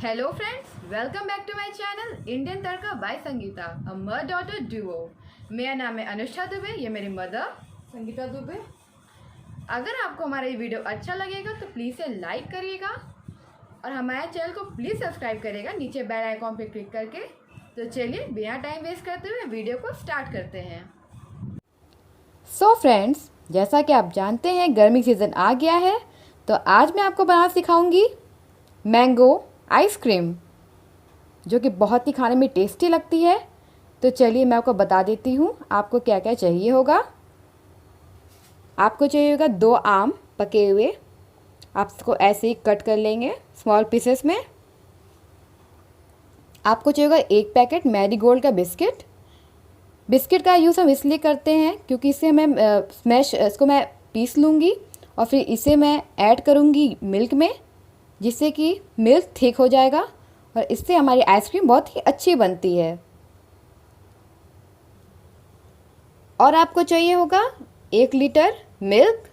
Hello friends, welcome back to my channel Indian Tadka by Sangeeta, a mother daughter duo. मेरा नाम है अनुष्ठा दुबे, ये मेरी मदर संगीता दुबे। अगर आपको हमारा ये वीडियो अच्छा लगेगा तो प्लीज़ से लाइक करिएगा और हमारे चैनल को प्लीज़ सब्सक्राइब करिएगा नीचे बेल आइकॉन पे क्लिक करके। तो चलिए बिना टाइम वेस्ट करते हुए वीडियो को स्टार्ट करते हैं। सो फ्रेंड्स, जैसा कि आप जानते हैं गर्मी सीज़न आ गया है, तो आज मैं आपको बनाना सिखाऊंगी मैंगो आइसक्रीम, जो कि बहुत ही खाने में टेस्टी लगती है। तो चलिए मैं आपको बता देती हूँ आपको क्या क्या चाहिए होगा। आपको चाहिए होगा 2 आम पके हुए, आप इसको ऐसे ही कट कर लेंगे स्मॉल पीसेस में। आपको चाहिए होगा 1 पैकेट मैरीगोल्ड का बिस्किट। बिस्किट का यूज़ हम इसलिए करते हैं क्योंकि इसे इसको मैं पीस लूँगी और फिर इसे मैं ऐड करूँगी मिल्क में, जिससे कि मिल्क थिक हो जाएगा और इससे हमारी आइसक्रीम बहुत ही अच्छी बनती है। और आपको चाहिए होगा 1 लीटर मिल्क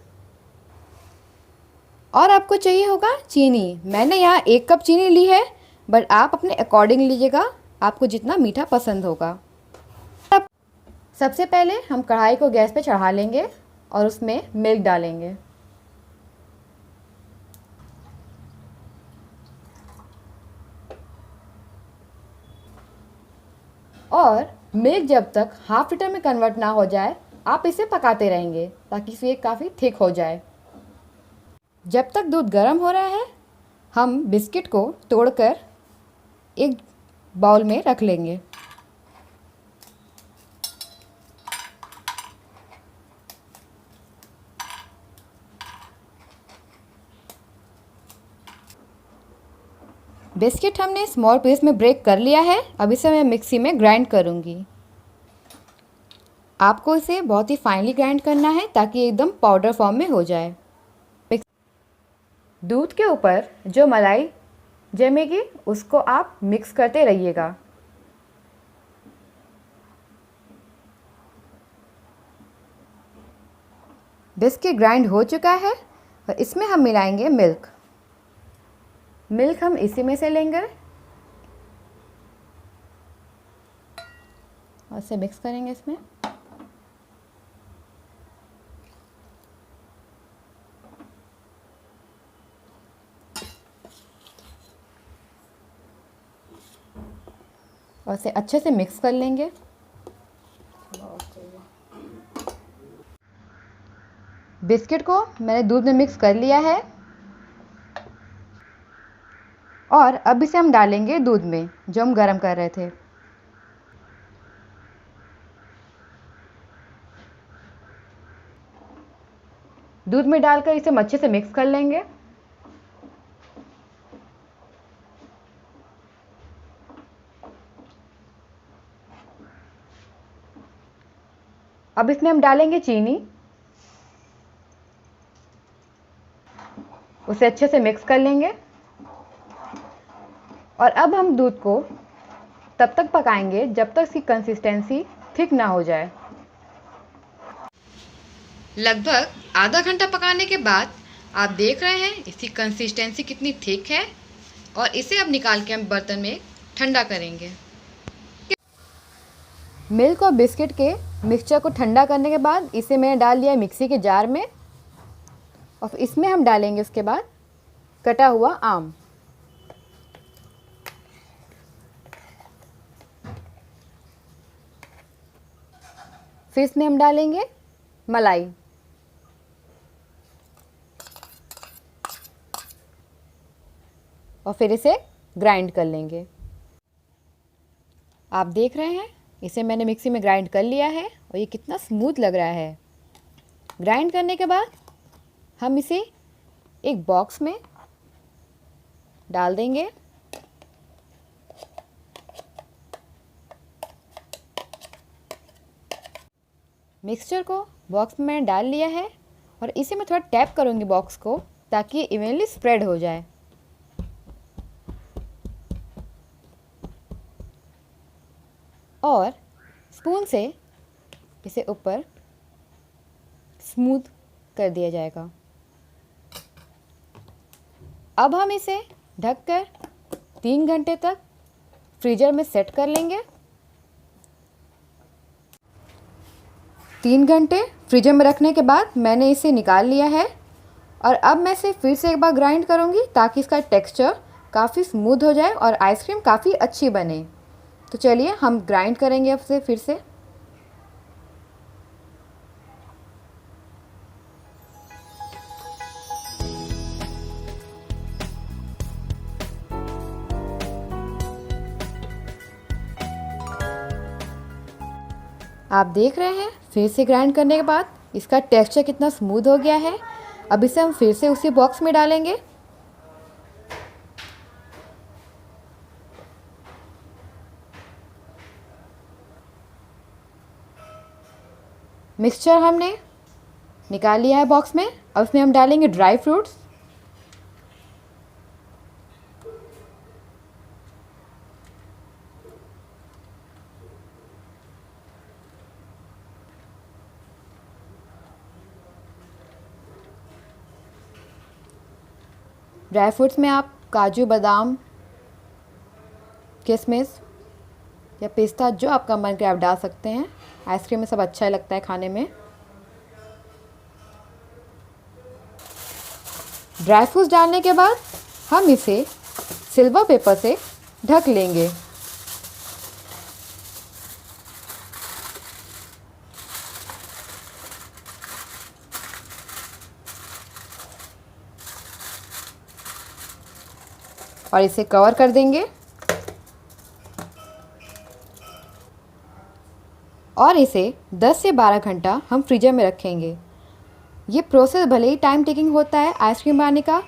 और आपको चाहिए होगा चीनी। मैंने यहाँ 1 कप चीनी ली है, बट आप अपने अकॉर्डिंग लीजिएगा, आपको जितना मीठा पसंद होगा। सबसे पहले हम कढ़ाई को गैस पे चढ़ा लेंगे और उसमें मिल्क डालेंगे। और मिल्क जब तक हाफ लीटर में कन्वर्ट ना हो जाए, आप इसे पकाते रहेंगे ताकि इसे काफ़ी थिक हो जाए। जब तक दूध गर्म हो रहा है, हम बिस्किट को तोड़कर एक बाउल में रख लेंगे। बिस्किट हमने स्मॉल पीस में ब्रेक कर लिया है। अब इसे मैं मिक्सी में ग्राइंड करूँगी। आपको इसे बहुत ही फाइनली ग्राइंड करना है ताकि एकदम पाउडर फॉर्म में हो जाए। दूध के ऊपर जो मलाई जमेगी उसको आप मिक्स करते रहिएगा। बिस्किट ग्राइंड हो चुका है और इसमें हम मिलाएंगे मिल्क। मिल्क हम इसी में से लेंगे और इसे मिक्स करेंगे इसमें। और इसे अच्छे से मिक्स कर लेंगे। बिस्किट को मैंने दूध में मिक्स कर लिया है और अब इसे हम डालेंगे दूध में जो हम गर्म कर रहे थे। दूध में डालकर इसे अच्छे से मिक्स कर लेंगे। अब इसमें हम डालेंगे चीनी, उसे अच्छे से मिक्स कर लेंगे। और अब हम दूध को तब तक पकाएंगे जब तक इसकी कंसिस्टेंसी थिक ना हो जाए। लगभग आधा घंटा पकाने के बाद आप देख रहे हैं इसकी कंसिस्टेंसी कितनी थिक है और इसे अब निकाल के हम बर्तन में ठंडा करेंगे। मिल्क और बिस्किट के मिक्सचर को ठंडा करने के बाद इसे मैंने डाल दिया मिक्सी के जार में और इसमें हम डालेंगे उसके बाद कटा हुआ आम। फिर इसमें हम डालेंगे मलाई और फिर इसे ग्राइंड कर लेंगे। आप देख रहे हैं इसे मैंने मिक्सी में ग्राइंड कर लिया है और ये कितना स्मूथ लग रहा है। ग्राइंड करने के बाद हम इसे एक बॉक्स में डाल देंगे। मिक्सचर को बॉक्स में मैंने डाल लिया है और इसे मैं थोड़ा टैप करूँगी बॉक्स को ताकि ये इवनली स्प्रेड हो जाए। और स्पून से इसे ऊपर स्मूथ कर दिया जाएगा। अब हम इसे ढककर 3 घंटे तक फ्रीज़र में सेट कर लेंगे। 3 घंटे फ्रीजर में रखने के बाद मैंने इसे निकाल लिया है और अब मैं इसे फिर से एक बार ग्राइंड करूँगी ताकि इसका टेक्सचर काफ़ी स्मूथ हो जाए और आइसक्रीम काफ़ी अच्छी बने। तो चलिए हम ग्राइंड करेंगे अब से फिर से। आप देख रहे हैं फिर से ग्राइंड करने के बाद इसका टेक्सचर कितना स्मूथ हो गया है। अब इसे हम फिर से उसी बॉक्स में डालेंगे। मिक्सचर हमने निकाल लिया है बॉक्स में। अब इसमें हम डालेंगे ड्राई फ्रूट्स। ड्राई फ्रूट्स में आप काजू, बादाम, किशमिश या पिस्ता जो आपका मन करे आप डाल सकते हैं। आइसक्रीम में सब अच्छा लगता है खाने में। ड्राई फ्रूट्स डालने के बाद हम इसे सिल्वर पेपर से ढक लेंगे। और इसे कवर कर देंगे और इसे 10 से 12 घंटा हम फ्रीजर में रखेंगे। ये प्रोसेस भले ही टाइम टेकिंग होता है आइसक्रीम बनाने का,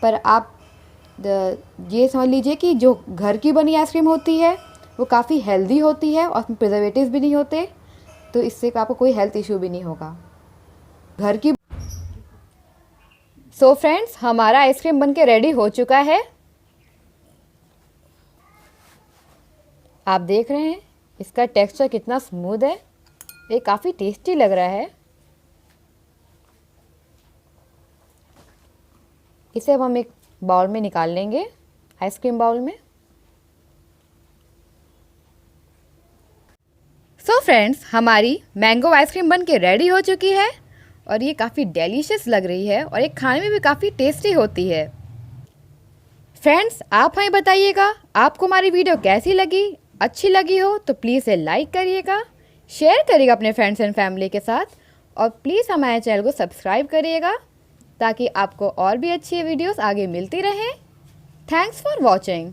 पर आप ये समझ लीजिए कि जो घर की बनी आइसक्रीम होती है वो काफ़ी हेल्दी होती है और उसमें प्रिजर्वेटिव्स भी नहीं होते, तो इससे आपको कोई हेल्थ इशू भी नहीं होगा घर की। सो फ्रेंड्स, हमारा आइसक्रीम बनके रेडी हो चुका है। आप देख रहे हैं इसका टेक्सचर कितना स्मूथ है। ये काफ़ी टेस्टी लग रहा है। इसे अब हम एक बाउल में निकाल लेंगे, आइसक्रीम बाउल में। सो फ्रेंड्स, हमारी मैंगो आइसक्रीम बनके रेडी हो चुकी है और ये काफ़ी डेलीशियस लग रही है और ये खाने में भी काफ़ी टेस्टी होती है। फ्रेंड्स, आप हमें बताइएगा आपको हमारी वीडियो कैसी लगी। अच्छी लगी हो तो प्लीज़ इसे लाइक करिएगा, शेयर करिएगा अपने फ्रेंड्स एंड फैमिली के साथ और प्लीज़ हमारे चैनल को सब्सक्राइब करिएगा ताकि आपको और भी अच्छी वीडियोस आगे मिलती रहें। Thanks for watching.